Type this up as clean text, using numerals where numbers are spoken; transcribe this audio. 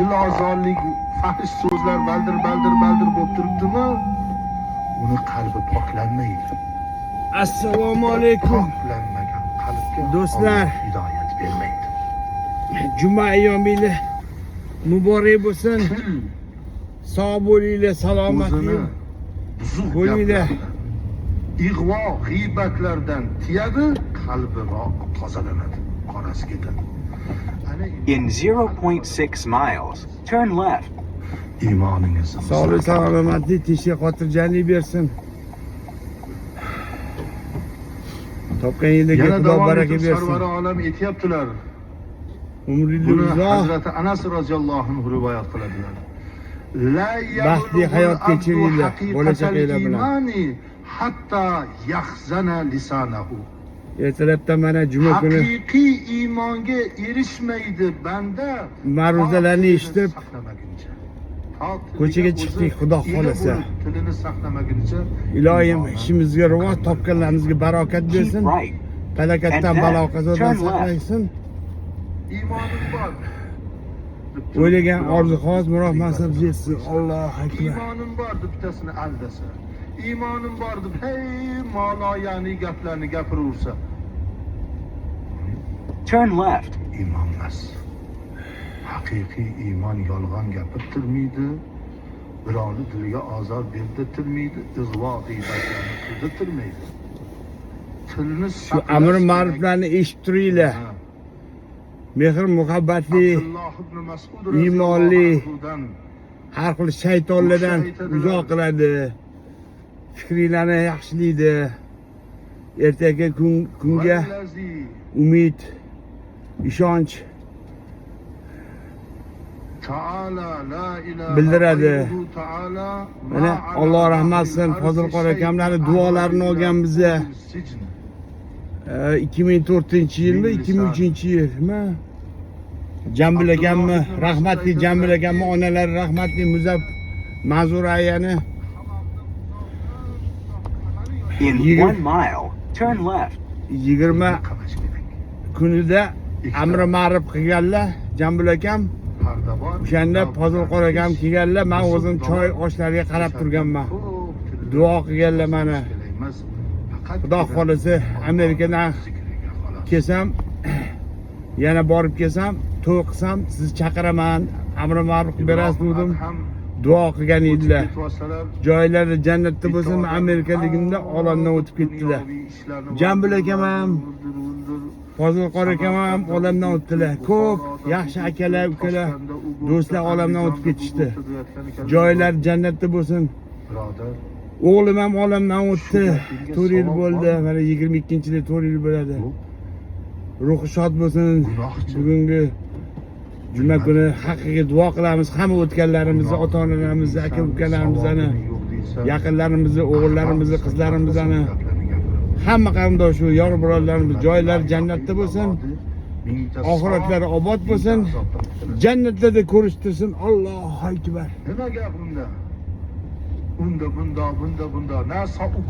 dilozorlik, fahish so'zlar baldir bo'lib turibdimi, uni qalbi poklanmaydi. Assalomu alaykum. Poklanmagan qalbga Do'stlar. Alloh hidoyat bermaydi. Juma ayyomingiz muborak bo'lsin. Til Sog' bo'linglar, salomat o'zini bo'ling. buzuq Bo'linglar. gaplardan, ig'vo, g'iybatlardan tiyadi, qalbi tozalanadi, qorasi ketadi. Ana In 0.6 miles, turn left. iymoningiz Sog'lik, salomatlik, tinchlik, xotirjamlik bersin. Topgan yerlarga yana Xudo davom baraka etib bersin. sarvari olam aytyaptilar. Umringiz Buni uzoq, Hazrati Anas roziyallohu anhu rivoyat qiladilar. La baxtli hayot kechiringlar bo'lajaqlar bilan. hatta yahzana lisanahu. Ertalabda mana juma kuni Haqiqiy iymonga erishmaydi banda. ma'ruzalarni eshitib saqlamaguncha. ko'chaga chiqdik, Xudo xolasa. Tilini saqlamaguncha Ilohim ishimizga rivoj, topganlarimizga barokat Keep bersin. right. Falokatdan, And then balo qazodan turn left. saqlasin. iymonim bor. O'ylagan orzu xoz murod mansab yetsin. Allohu akbar. İmanım vardı bittasini aldasa. İmanım vardı hey maloyani gaplarni gapiraversa. Turn left. İmanmas. Haqiqiy iymon yolg'on gapirtirmaydi. Birovni diliga ozor berdirtirmaydi, ig'vo g'iybatlarni qildirtirmaydi. Tilni Shu amr ma'ruflarni eshitib turinglar. Mehr muhabbatli, iymonli, har xil shaytonlardan uzoq qiladi. Fikringlarni yaxshilaydi. Ertaga kunga umid, ishonch bildiradi. Mana Alloh rahmat qilsin, Fozilqor akamlarni duolarini olgan bizga. 2004-yilmi, 2003-yilmi? Jambil akamni, rahmatli Jambil akamni onalari, rahmatli Muzaff Manzura ayani In You- 1 mile, turn left. 20 kunida amri ma'ruf qilganlar, Jambil akam. O'shanda Fozilqor akam kelganlar, men o'zim choy oshlariga qarab turganman. Duo qilganlar mana. Xudo xolasa Amerikadan kelsam, yana borib kelsam, to'y qilsam, sizni chaqiraman, amri ma'ruf berasiz dedim. Duo qilgan edilar. Joylari jannatda bo'lsin, Amerikaligimda olamdan o'tib ketdilar. Jambil akam ham, Fozilqor akam ham olamdan o'tdilar. Ko'p yaxshi akalar, ukalar, do'stlar olamdan o'tib ketishdi. Joylari jannatda bo'lsin. O'g'lim ham olamdan o'tdi. 4 yil bo'ldi. Mana 22-yilda 4 yil bo'ladi. Ruhi shod bo'lsin. Bugungi juma kuni haqqiga duo qilamiz. Hamma o'tganlarimizni, ota-onalarimizni, aka-ukalarimizni, yaqinlarimizni, o'g'illarimizni, qizlarimizni, hamma qarindosh, yor birodarlarimiz joylari jannatda bo'lsin. Oxiratlari obod bo'lsin. Jannatda da ko'rishtirsin. Allohu akbar. Nima gap unda? Bunda. Na